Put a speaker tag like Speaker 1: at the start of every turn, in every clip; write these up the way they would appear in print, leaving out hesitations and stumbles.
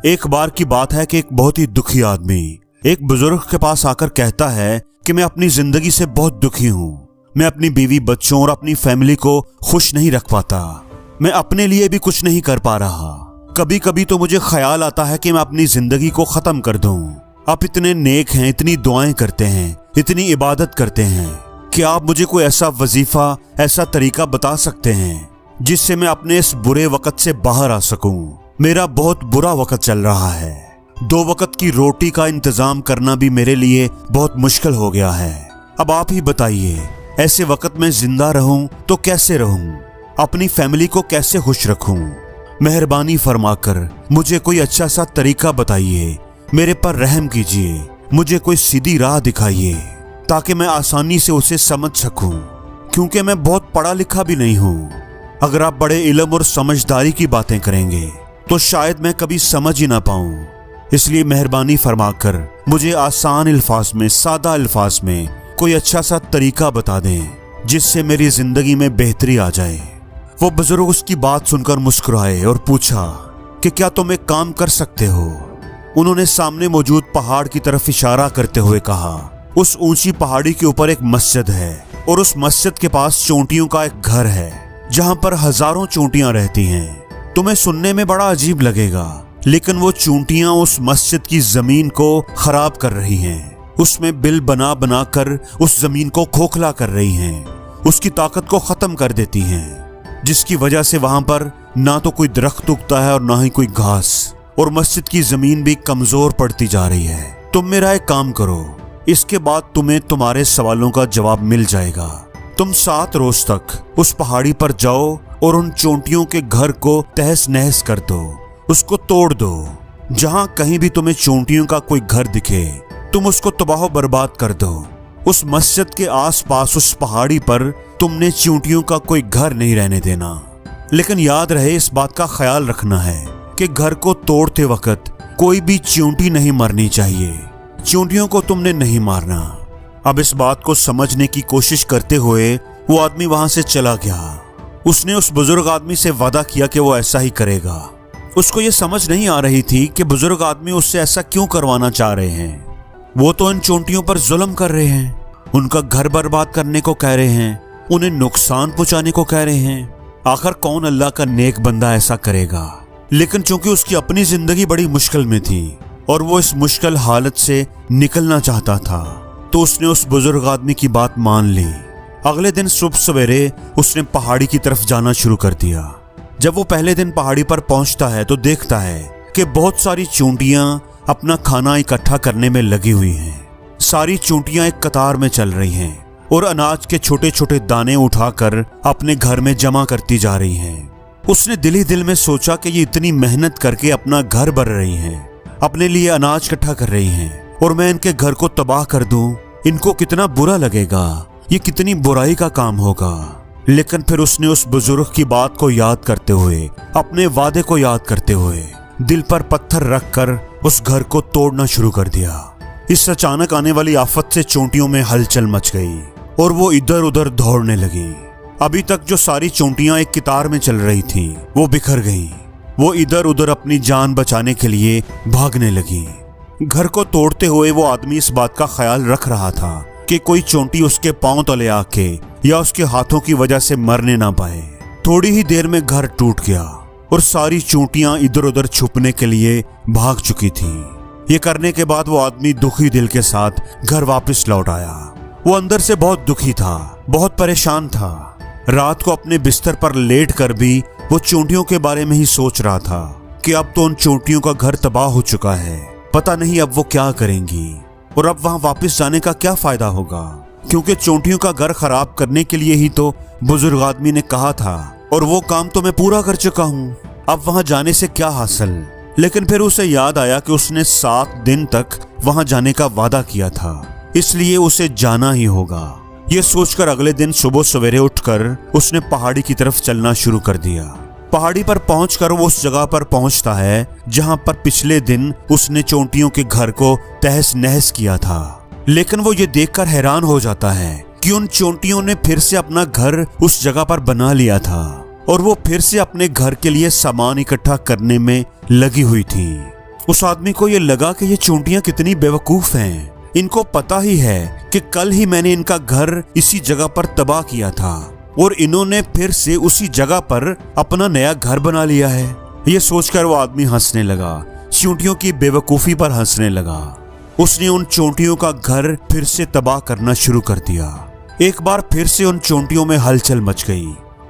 Speaker 1: एक बार की बात है कि एक बहुत ही दुखी आदमी एक बुजुर्ग के पास आकर कहता है कि मैं अपनी जिंदगी से बहुत दुखी हूँ। मैं अपनी बीवी, बच्चों और अपनी फैमिली को खुश नहीं रख पाता। मैं अपने लिए भी कुछ नहीं कर पा रहा। कभी कभी तो मुझे ख्याल आता है कि मैं अपनी जिंदगी को खत्म कर दूं। आप इतने नेक हैं, इतनी दुआएं करते हैं, इतनी इबादत करते हैं कि आप मुझे कोई ऐसा वजीफा, ऐसा तरीका बता सकते हैं जिससे मैं अपने इस बुरे वक्त से बाहर आ सकूं। मेरा बहुत बुरा वक्त चल रहा है। 2 वक्त की रोटी का इंतजाम करना भी मेरे लिए बहुत मुश्किल हो गया है। अब आप ही बताइए, ऐसे वक्त में जिंदा रहूं तो कैसे रहूं? अपनी फैमिली को कैसे खुश रखूं? मेहरबानी फरमाकर मुझे कोई अच्छा सा तरीका बताइए। मेरे पर रहम कीजिए। मुझे कोई सीधी राह दिखाइए ताकि मैं आसानी से उसे समझ सकूं, क्योंकि मैं बहुत पढ़ा लिखा भी नहीं हूं। अगर आप बड़े इल्म और समझदारी की बातें करेंगे तो शायद मैं कभी समझ ही ना पाऊं। इसलिए मेहरबानी फरमाकर मुझे आसान अल्फाज में, सादा अल्फाज में कोई अच्छा सा तरीका बता दें जिससे मेरी जिंदगी में बेहतरी आ जाए। वो बुजुर्ग उसकी बात सुनकर मुस्कुराए और पूछा कि क्या तुम एक काम कर सकते हो? उन्होंने सामने मौजूद पहाड़ की तरफ इशारा करते हुए कहा, उस ऊंची पहाड़ी के ऊपर एक मस्जिद है और उस मस्जिद के पास चोंटियों का एक घर है जहां पर हजारों चोंटियां रहती हैं। तुम्हें सुनने में बड़ा अजीब लगेगा, लेकिन वो चोंटियां उस मस्जिद की जमीन को खराब कर रही हैं। उसमें बिल बना बना कर उस जमीन को खोखला कर रही हैं, उसकी ताकत को खत्म कर देती हैं, जिसकी वजह से वहां पर ना तो कोई दरख्त उगता है और ना ही कोई घास, और मस्जिद की जमीन भी कमजोर पड़ती जा रही है। तुम मेरा एक काम करो, इसके बाद तुम्हें तुम्हारे सवालों का जवाब मिल जाएगा। तुम 7 रोज तक उस पहाड़ी पर जाओ और उन चोंटियों के घर को तहस नहस कर दो, उसको तोड़ दो। जहां कहीं भी तुम्हें चोंटियों का कोई घर दिखे तुम उसको तबाह बर्बाद कर दो। उस मस्जिद के आसपास उस पहाड़ी पर तुमने चोंटियों का कोई घर नहीं रहने देना। लेकिन याद रहे, इस बात का ख्याल रखना है कि घर को तोड़ते वक्त कोई भी चोंटी नहीं मरनी चाहिए। चोंटियों को तुमने नहीं मारना। अब इस बात को समझने की कोशिश करते हुए वो आदमी वहां से चला गया। उसने उस बुजुर्ग आदमी से वादा किया कि वो ऐसा ही करेगा। उसको ये समझ नहीं आ रही थी कि बुजुर्ग आदमी उससे ऐसा क्यों करवाना चाह रहे हैं। वो तो इन चोंटियों पर जुल्म कर रहे हैं, उनका घर बर्बाद करने को कह रहे हैं, उन्हें नुकसान पहुंचाने को कह रहे हैं। आखिर कौन अल्लाह का नेक बंदा ऐसा करेगा? लेकिन चूंकि उसकी अपनी जिंदगी बड़ी मुश्किल में थी और वो इस मुश्किल हालत से निकलना चाहता था, तो उसने उस बुजुर्ग आदमी की बात मान ली। अगले दिन सुबह सवेरे उसने पहाड़ी की तरफ जाना शुरू कर दिया। जब वो पहले दिन पहाड़ी पर पहुंचता है तो देखता है कि बहुत सारी चोंटियां अपना खाना इकट्ठा करने में लगी हुई हैं। सारी चोंटियां एक कतार में चल रही हैं और अनाज के छोटे छोटे दाने उठाकर अपने घर में जमा करती जा रही हैं। उसने दिल ही दिल में सोचा कि ये इतनी मेहनत करके अपना घर भर रही हैं, अपने लिए अनाज इकट्ठा कर रही हैं, और मैं इनके घर को तबाह कर दूं, इनको कितना बुरा लगेगा, ये कितनी बुराई का काम होगा। लेकिन फिर उसने उस बुजुर्ग की बात को याद करते हुए, अपने वादे को याद करते हुए, दिल पर पत्थर रखकर उस घर को तोड़ना शुरू कर दिया। इस अचानक आने वाली आफत से चोंटियों में हलचल मच गई और वो इधर उधर दौड़ने लगी। अभी तक जो सारी चोंटियां एक कतार में चल रही थीं, वो बिखर गईं। वो इधर उधर अपनी जान बचाने के लिए भागने लगी। घर को तोड़ते हुए वो आदमी इस बात का ख्याल रख रहा था कि कोई चोंटी उसके पांव तले आके या उसके हाथों की वजह से मरने ना पाए। थोड़ी ही देर में घर टूट गया और सारी चोंटियां इधर उधर छुपने के लिए भाग चुकी थीं। ये करने के बाद वो आदमी दुखी दिल के साथ घर वापस लौट आया। वो अंदर से बहुत दुखी था, बहुत परेशान था। रात को अपने बिस्तर पर लेट कर भी वो चोंटियों के बारे में ही सोच रहा था कि अब तो उन चोंटियों का घर तबाह हो चुका है, पता नहीं अब वो क्या करेंगी और अब वहां वापस जाने का क्या फायदा होगा, क्योंकि चोंटियों का घर खराब करने के लिए ही तो बुजुर्ग आदमी ने कहा था और वो काम तो मैं पूरा कर चुका हूँ। अब वहां जाने से क्या हासिल? लेकिन फिर उसे याद आया कि उसने 7 दिन तक वहां जाने का वादा किया था, इसलिए उसे जाना ही होगा। ये सोचकर अगले दिन सुबह सवेरे उठकर उसने पहाड़ी की तरफ चलना शुरू कर दिया। पहाड़ी पर पहुंचकर वो उस जगह पर पहुंचता है जहां पर पिछले दिन उसने चोंटियों के घर को तहस नहस किया था। लेकिन वो ये देखकर हैरान हो जाता है कि उन चोंटियों ने फिर से अपना घर उस जगह पर बना लिया था और वो फिर से अपने घर के लिए सामान इकट्ठा करने में लगी हुई थी। उस आदमी को ये लगा कि ये चूंटियां कितनी बेवकूफ हैं। इनको पता ही है कि कल ही मैंने इनका घर इसी जगह पर तबाह किया था और इन्होंने फिर से उसी जगह पर अपना नया घर बना लिया है। ये सोचकर वो आदमी हंसने लगा, चूंटियों की बेवकूफी पर हंसने लगा। उसने उन चूंटियों का घर फिर से तबाह करना शुरू कर दिया। एक बार फिर से उन चूंटियों में हलचल मच गई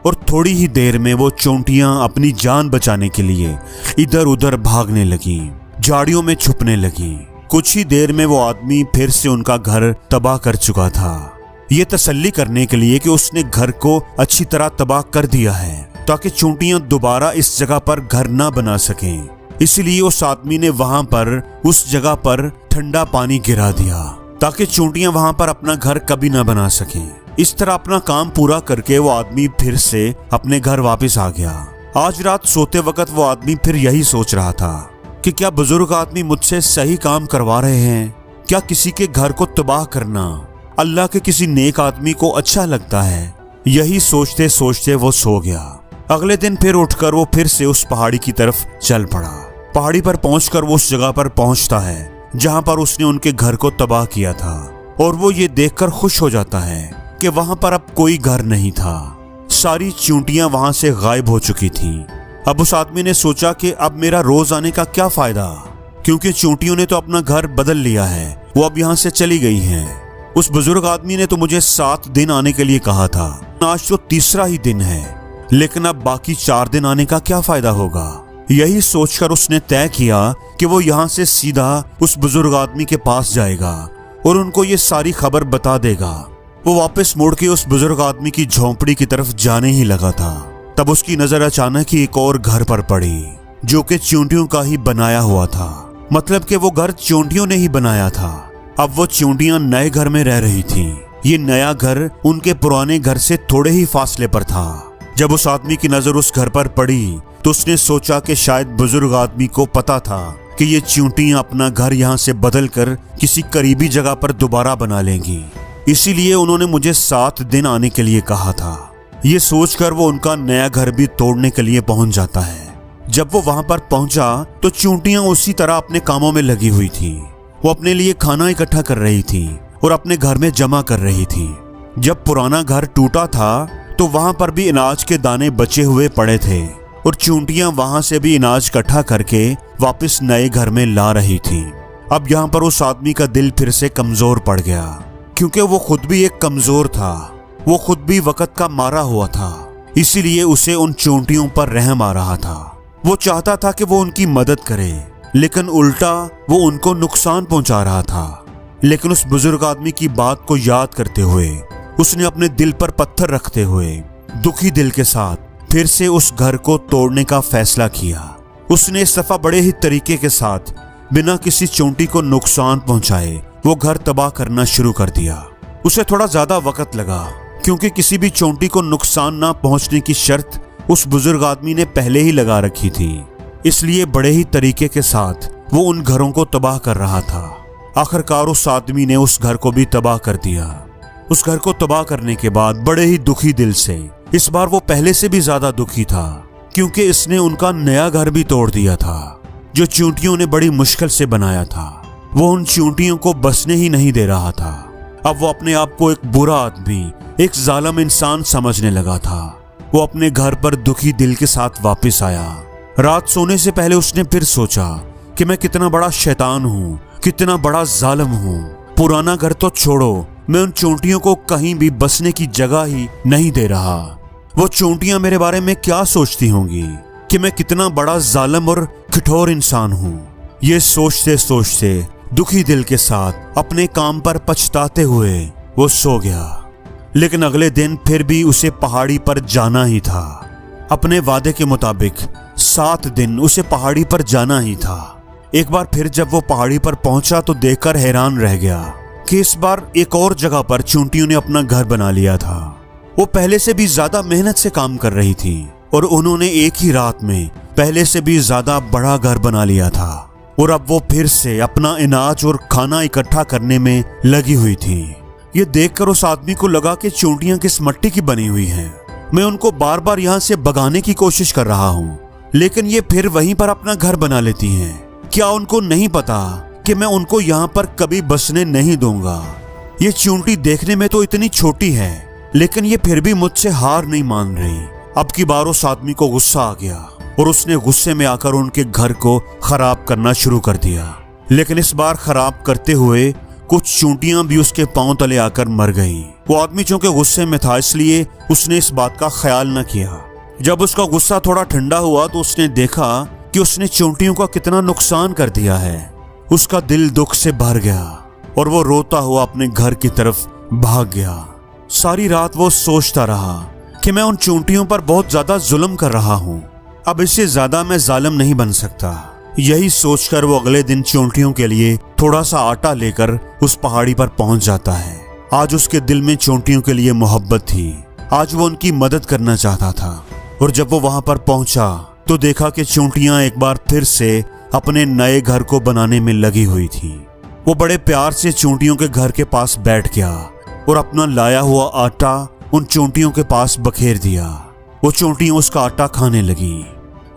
Speaker 1: और थोड़ी ही देर में वो चूंटियां अपनी जान बचाने के लिए इधर उधर भागने लगी, झाड़ियों में छुपने लगी। कुछ ही देर में वो आदमी फिर से उनका घर तबाह कर चुका था। ये तसल्ली करने के लिए कि उसने घर को अच्छी तरह तबाह कर दिया है ताकि चूंटियां दोबारा इस जगह पर घर ना बना सकें, इसलिए उस आदमी ने वहां पर उस जगह पर ठंडा पानी गिरा दिया ताकि चूंटियां वहां पर अपना घर कभी ना बना सकें। इस तरह अपना काम पूरा करके वो आदमी फिर से अपने घर वापस आ गया। आज रात सोते वक्त वो आदमी फिर यही सोच रहा था कि क्या बुजुर्ग आदमी मुझसे सही काम करवा रहे हैं? क्या किसी के घर को तबाह करना अल्लाह के किसी नेक आदमी को अच्छा लगता है? यही सोचते सोचते वो सो गया। अगले दिन फिर उठकर वो फिर से उस पहाड़ी की तरफ चल पड़ा। पहाड़ी पर पहुंचकर वो उस जगह पर पहुंचता है जहां पर उसने उनके घर को तबाह किया था और वो ये देखकर खुश हो जाता है कि वहां पर अब कोई घर नहीं था। सारी चूंटियां वहां से गायब हो चुकी थीं। अब उस आदमी ने सोचा कि अब मेरा रोज आने का क्या फायदा, क्योंकि चूंटियों ने तो अपना घर बदल लिया है, वो अब यहाँ से चली गई हैं। उस बुजुर्ग आदमी ने तो मुझे 7 दिन आने के लिए कहा था, आज तो तीसरा ही दिन है, लेकिन अब बाकी 4 दिन आने का क्या फायदा होगा। यही सोचकर उसने तय किया कि वो यहाँ से सीधा उस बुजुर्ग आदमी के पास जाएगा और उनको ये सारी खबर बता देगा। वो वापस मुड़ के उस बुजुर्ग आदमी की झोंपड़ी की तरफ जाने ही लगा था, तब उसकी नजर अचानक ही एक और घर पर पड़ी जो कि चूंटियों का ही बनाया हुआ था। मतलब कि वो घर चूंटियों ने ही बनाया था। अब वो चूंटियां नए घर में रह रही थीं। ये नया घर उनके पुराने घर से थोड़े ही फासले पर था। जब उस आदमी की नजर उस घर पर पड़ी तो उसने सोचा कि शायद बुजुर्ग आदमी को पता था कि ये चूंटियां अपना घर यहाँ से बदल कर किसी करीबी जगह पर दोबारा बना लेंगी, इसीलिए उन्होंने मुझे 7 दिन आने के लिए कहा था। ये सोचकर वो उनका नया घर भी तोड़ने के लिए पहुंच जाता है। जब वो वहां पर पहुंचा तो चूंटियां उसी तरह अपने कामों में लगी हुई थी। वो अपने लिए खाना इकट्ठा कर रही थी और अपने घर में जमा कर रही थी। जब पुराना घर टूटा था तो वहां पर भी अनाज के दाने बचे हुए पड़े थे और चूंटियां वहां से भी अनाज इकट्ठा करके वापस नए घर में ला रही थी। अब यहाँ पर उस आदमी का दिल फिर से कमजोर पड़ गया, क्योंकि वो खुद भी एक कमजोर था। वो खुद भी वक्त का मारा हुआ था, इसीलिए उसे उन चूंटियों पर रहम आ रहा था। वो चाहता था कि वो उनकी मदद करे, लेकिन उल्टा वो उनको नुकसान पहुंचा रहा था। लेकिन उस बुजुर्ग आदमी की बात को याद करते हुए उसने अपने दिल पर पत्थर रखते हुए दुखी दिल के साथ फिर से उस घर को तोड़ने का फैसला किया। उसने इस दफा बड़े ही तरीके के साथ बिना किसी चूंटी को नुकसान पहुंचाए वो घर तबाह करना शुरू कर दिया। उसे थोड़ा ज्यादा वक्त लगा, क्योंकि किसी भी चूंटी को नुकसान ना पहुंचने की शर्त उस बुजुर्ग आदमी ने पहले ही लगा रखी थी, इसलिए बड़े ही तरीके के साथ वो उन घरों को तबाह कर रहा था। आखिरकार उस आदमी ने उस घर को भी तबाह कर दिया। उस घर को तबाह करने के बाद बड़े ही दुखी दिल से, इस बार वो पहले से भी ज्यादा दुखी था, क्योंकि इसने उनका नया घर भी तोड़ दिया था जो चूंटियों ने बड़ी मुश्किल से बनाया था। वो उन चूंटियों को बसने ही नहीं दे रहा था। अब वो अपने आप को एक बुरा आदमी, एक जालिम इंसान समझने लगा था। वो अपने घर पर दुखी दिल के साथ वापस आया। रात सोने से पहले उसने फिर सोचा कि मैं कितना बड़ा शैतान हूँ, कितना बड़ा जालिम हूँ। पुराना घर तो छोड़ो, मैं उन चूंटियों को कहीं भी बसने की जगह ही नहीं दे रहा। वो चूंटियां मेरे बारे में क्या सोचती होंगी कि मैं कितना बड़ा जालिम और कठोर इंसान हूँ। ये सोचते सोचते दुखी दिल के साथ अपने काम पर पछताते हुए वो सो गया। लेकिन अगले दिन फिर भी उसे पहाड़ी पर जाना ही था। अपने वादे के मुताबिक 7 दिन उसे पहाड़ी पर जाना ही था। एक बार फिर जब वो पहाड़ी पर पहुंचा तो देखकर हैरान रह गया कि इस बार एक और जगह पर चूंटियों ने अपना घर बना लिया था। वो पहले से भी ज्यादा मेहनत से काम कर रही थी और उन्होंने एक ही रात में पहले से भी ज्यादा बड़ा घर बना लिया था और अब वो फिर से अपना अनाज और खाना इकट्ठा करने में लगी हुई थी। ये देखकर उस आदमी को लगा कि चूंटियां किस मिट्टी की बनी हुई हैं। मैं उनको बार बार यहाँ से भगाने की कोशिश कर रहा हूँ, लेकिन ये फिर वहीं पर अपना घर बना लेती हैं। क्या उनको नहीं पता कि मैं उनको यहाँ पर कभी बसने नहीं दूंगा? ये चींटी देखने में तो इतनी छोटी है, लेकिन ये फिर भी मुझसे हार नहीं मान रही। अब की बार उस आदमी को गुस्सा आ गया और उसने गुस्से में आकर उनके घर को खराब करना शुरू कर दिया। लेकिन इस बार खराब करते हुए कुछ चींटियां भी उसके पांव तले आकर मर गईं। वो आदमी चूंकि गुस्से में था, इसलिए उसने इस बात का ख्याल न किया। जब उसका गुस्सा थोड़ा ठंडा हुआ तो उसने देखा कि उसने चींटियों का कितना नुकसान कर दिया है। उसका दिल दुख से भर गया और वो रोता हुआ अपने घर की तरफ भाग गया। सारी रात वो सोचता रहा कि मैं उन चींटियों पर बहुत ज्यादा जुल्म कर रहा हूँ, अब इससे ज्यादा मैं जालिम नहीं बन सकता। यही सोचकर वो अगले दिन चींटियों के लिए थोड़ा सा आटा लेकर उस पहाड़ी पर पहुंच जाता है। आज उसके दिल में चींटियों के लिए मोहब्बत थी। आज वो उनकी मदद करना चाहता था। और जब वो वहां पर पहुंचा तो देखा कि चींटियां एक बार फिर से अपने नए घर को बनाने में लगी हुई थी। वो बड़े प्यार से चींटियों के घर के पास बैठ गया और अपना लाया हुआ आटा उन चींटियों के पास बखेर दिया। वो चींटियां उसका आटा खाने लगी।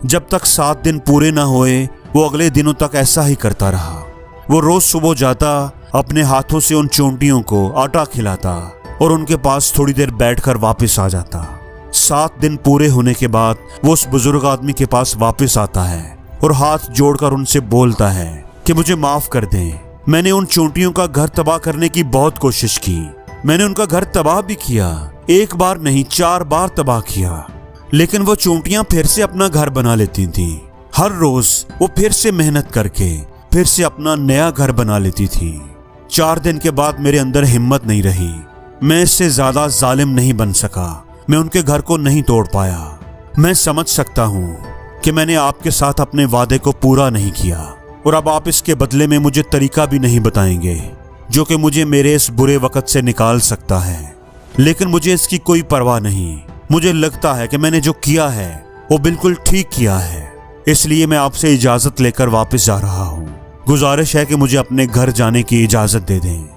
Speaker 1: जब तक 7 दिन पूरे ना हुए वो अगले दिनों तक ऐसा ही करता रहा। वो रोज सुबह जाता, अपने हाथों से उन चींटियों को आटा खिलाता और उनके पास थोड़ी देर बैठकर वापस आ जाता। 7 दिन पूरे होने के बाद वो उस बुजुर्ग आदमी के पास वापस आता है और हाथ जोड़कर उनसे बोलता है कि मुझे माफ कर दें, मैंने उन चींटियों का घर तबाह करने की बहुत कोशिश की। मैंने उनका घर तबाह भी किया, 1 बार नहीं 4 बार तबाह किया, लेकिन वो चींटियां फिर से अपना घर बना लेती थी। हर रोज वो फिर से मेहनत करके फिर से अपना नया घर बना लेती थी। 4 दिन के बाद मेरे अंदर हिम्मत नहीं रही। मैं इससे ज्यादा जालिम नहीं बन सका। मैं उनके घर को नहीं तोड़ पाया। मैं समझ सकता हूँ कि मैंने आपके साथ अपने वादे को पूरा नहीं किया और अब आप इसके बदले में मुझे तरीका भी नहीं बताएंगे जो कि मुझे मेरे इस बुरे वक्त से निकाल सकता है। लेकिन मुझे इसकी कोई परवाह नहीं। मुझे लगता है कि मैंने जो किया है वो बिल्कुल ठीक किया है, इसलिए मैं आपसे इजाजत लेकर वापस जा रहा हूँ। गुजारिश है कि मुझे अपने घर जाने की इजाजत दे दें।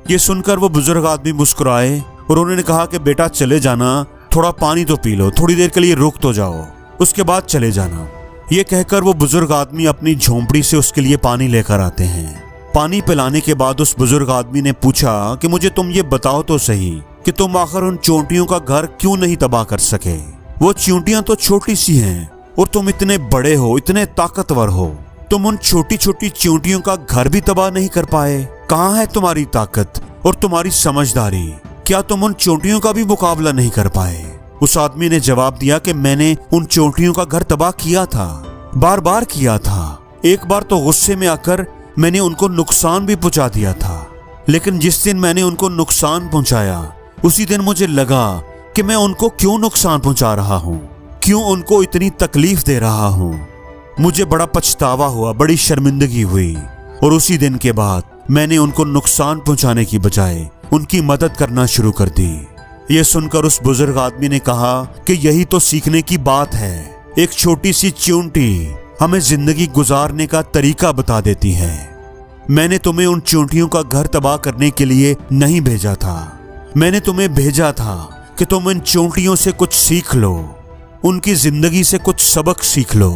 Speaker 1: ये सुनकर वो बुजुर्ग आदमी मुस्कुराए और उन्होंने कहा कि बेटा चले जाना, थोड़ा पानी तो पी लो, थोड़ी देर के लिए रुक तो जाओ, उसके बाद चले जाना। ये कहकर वो बुजुर्ग आदमी अपनी झोंपड़ी से उसके लिए पानी लेकर आते हैं। पानी पिलाने के बाद उस बुजुर्ग आदमी ने पूछा कि मुझे तुम ये बताओ तो सही कि तुम आखिर उन चींटियों का घर क्यों नहीं तबाह कर सके? वो चींटियां तो छोटी सी हैं और तुम इतने बड़े हो, इतने ताकतवर हो, तुम उन छोटी छोटी चींटियों का घर भी तबाह नहीं कर पाए? कहाँ है तुम्हारी ताकत और तुम्हारी समझदारी? क्या तुम उन चींटियों का भी मुकाबला नहीं कर पाए? उस आदमी ने जवाब दिया कि मैंने उन चींटियों का घर तबाह किया था, बार बार किया था। एक बार तो गुस्से में आकर मैंने उनको नुकसान भी पहुंचा दिया था, लेकिन जिस दिन मैंने उनको नुकसान पहुंचाया उसी दिन मुझे लगा कि मैं उनको क्यों नुकसान पहुंचा रहा हूं, क्यों उनको इतनी तकलीफ दे रहा हूं। मुझे बड़ा पछतावा हुआ, बड़ी शर्मिंदगी हुई और उसी दिन के बाद मैंने उनको नुकसान पहुंचाने की बजाय उनकी मदद करना शुरू कर दी। यह सुनकर उस बुजुर्ग आदमी ने कहा कि यही तो सीखने की बात है। एक छोटी सी चींटी हमें जिंदगी गुजारने का तरीका बता देती है। मैंने तुम्हें उन चींटियों का घर तबाह करने के लिए नहीं भेजा था। मैंने तुम्हें भेजा था कि तुम इन चींटियों से कुछ सीख लो, उनकी जिंदगी से कुछ सबक सीख लो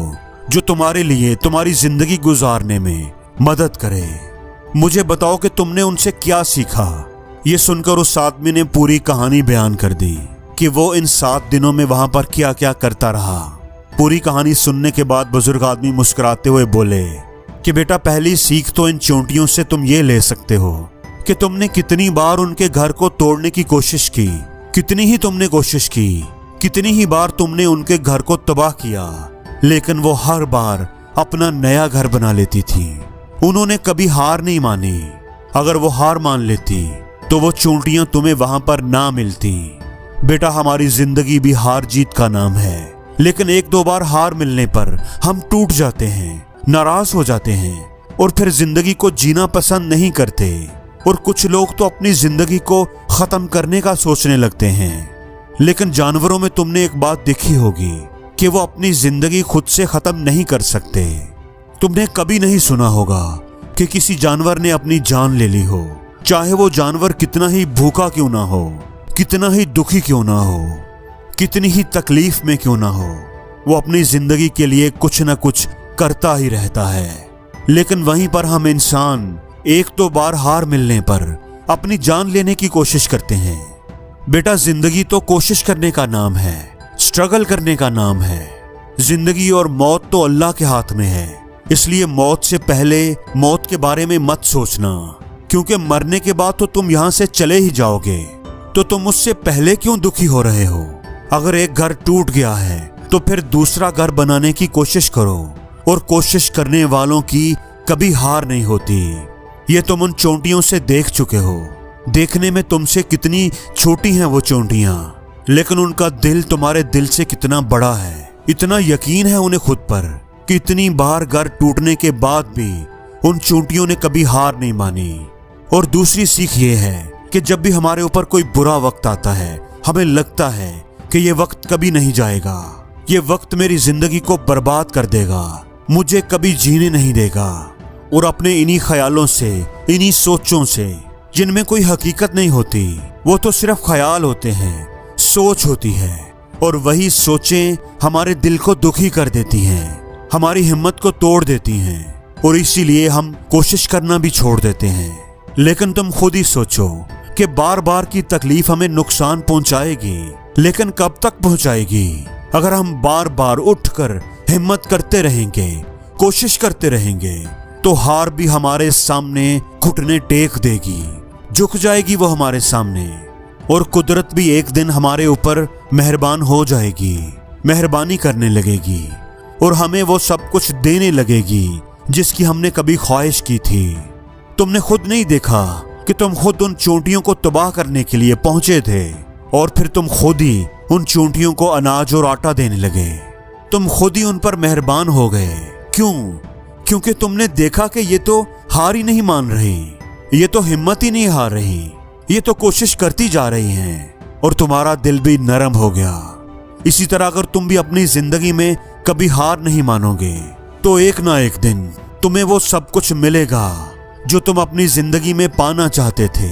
Speaker 1: जो तुम्हारे लिए तुम्हारी जिंदगी गुजारने में मदद करे। मुझे बताओ कि तुमने उनसे क्या सीखा। ये सुनकर उस आदमी ने पूरी कहानी बयान कर दी कि वो इन 7 दिनों में वहां पर क्या क्या करता रहा। पूरी कहानी सुनने के बाद बुजुर्ग आदमी मुस्कुराते हुए बोले कि बेटा, पहली सीख तो इन चींटियों से तुम ये ले सकते हो कि तुमने कितनी बार उनके घर को तोड़ने की कोशिश की, कितनी ही तुमने कोशिश की, कितनी ही बार तुमने उनके घर को तबाह किया, लेकिन वो हर बार अपना नया घर बना लेती थी। उन्होंने कभी हार नहीं मानी। अगर वो हार मान लेती तो वो चींटियां तुम्हें वहां पर ना मिलती। बेटा, हमारी जिंदगी भी हार जीत का नाम है, लेकिन 1-2 बार हार मिलने पर हम टूट जाते हैं, नाराज हो जाते हैं और फिर जिंदगी को जीना पसंद नहीं करते। और कुछ लोग तो अपनी जिंदगी को खत्म करने का सोचने लगते हैं। लेकिन जानवरों में तुमने एक बात देखी होगी कि वो अपनी जिंदगी खुद से खत्म नहीं कर सकते। तुमने कभी नहीं सुना होगा कि किसी जानवर ने अपनी जान ले ली हो, चाहे वो जानवर कितना ही भूखा क्यों ना हो, कितना ही दुखी क्यों ना हो, कितनी ही तकलीफ में क्यों ना हो, वो अपनी जिंदगी के लिए कुछ ना कुछ करता ही रहता है। लेकिन वहीं पर हम इंसान एक तो बार हार मिलने पर अपनी जान लेने की कोशिश करते हैं। बेटा, जिंदगी तो कोशिश करने का नाम है, स्ट्रगल करने का नाम है। जिंदगी और मौत तो अल्लाह के हाथ में है, इसलिए मौत से पहले मौत के बारे में मत सोचना, क्योंकि मरने के बाद तो तुम यहां से चले ही जाओगे। तो तुम उससे पहले क्यों दुखी हो रहे हो? अगर एक घर टूट गया है तो फिर दूसरा घर बनाने की कोशिश करो, और कोशिश करने वालों की कभी हार नहीं होती। ये तुम उन चोंटियों से देख चुके हो। देखने में तुमसे कितनी छोटी हैं वो चोंटियां, लेकिन उनका दिल तुम्हारे दिल से कितना बड़ा है। इतना यकीन है उन्हें खुद पर कि इतनी बार घर टूटने के बाद भी उन चोंटियों ने कभी हार नहीं मानी। और दूसरी सीख ये है कि जब भी हमारे ऊपर कोई बुरा वक्त आता है, हमें लगता है कि ये वक्त कभी नहीं जाएगा, ये वक्त मेरी जिंदगी को बर्बाद कर देगा, मुझे कभी जीने नहीं देगा। और अपने इन्हीं ख्यालों से, इन्हीं सोचों से, जिनमें कोई हकीकत नहीं होती, वो तो सिर्फ ख्याल होते हैं, सोच होती है, और वही सोचें हमारे दिल को दुखी कर देती हैं, हमारी हिम्मत को तोड़ देती हैं, और इसीलिए हम कोशिश करना भी छोड़ देते हैं। लेकिन तुम खुद ही सोचो कि बार बार की तकलीफ हमें नुकसान पहुंचाएगी, लेकिन कब तक पहुंचाएगी? अगर हम बार बार उठकर हिम्मत करते रहेंगे, कोशिश करते रहेंगे, तो हार भी हमारे सामने घुटने टेक देगी, झुक जाएगी वो हमारे सामने। और कुदरत भी एक दिन हमारे ऊपर मेहरबान हो जाएगी, मेहरबानी करने लगेगी, और हमें वो सब कुछ देने लगेगी जिसकी हमने कभी ख्वाहिश की थी। तुमने खुद नहीं देखा कि तुम खुद उन चोंटियों को तबाह करने के लिए पहुंचे थे, और फिर तुम खुद ही उन चोंटियों को अनाज और आटा देने लगे। तुम खुद ही उन पर मेहरबान हो गए। क्यों? क्योंकि तुमने देखा कि ये तो हार ही नहीं मान रही, ये तो हिम्मत ही नहीं हार रही, ये तो कोशिश करती जा रही हैं, और तुम्हारा दिल भी नरम हो गया। इसी तरह अगर तुम भी अपनी जिंदगी में कभी हार नहीं मानोगे, तो एक ना एक दिन तुम्हें वो सब कुछ मिलेगा जो तुम अपनी जिंदगी में पाना चाहते थे।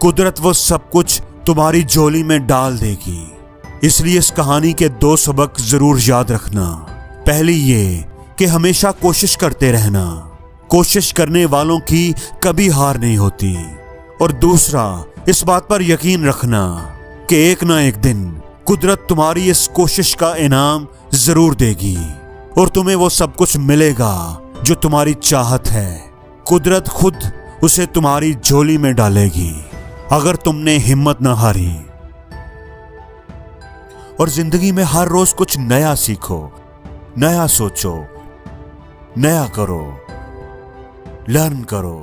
Speaker 1: कुदरत वो सब कुछ तुम्हारी झोली में डाल देगी। इसलिए इस कहानी के 2 सबक जरूर याद रखना। पहली ये कि हमेशा कोशिश करते रहना, कोशिश करने वालों की कभी हार नहीं होती। और दूसरा, इस बात पर यकीन रखना कि एक ना एक दिन कुदरत तुम्हारी इस कोशिश का इनाम जरूर देगी, और तुम्हें वो सब कुछ मिलेगा जो तुम्हारी चाहत है। कुदरत खुद उसे तुम्हारी झोली में डालेगी अगर तुमने हिम्मत ना हारी। और जिंदगी में हर रोज कुछ नया सीखो, नया सोचो, नया करो, लर्न करो।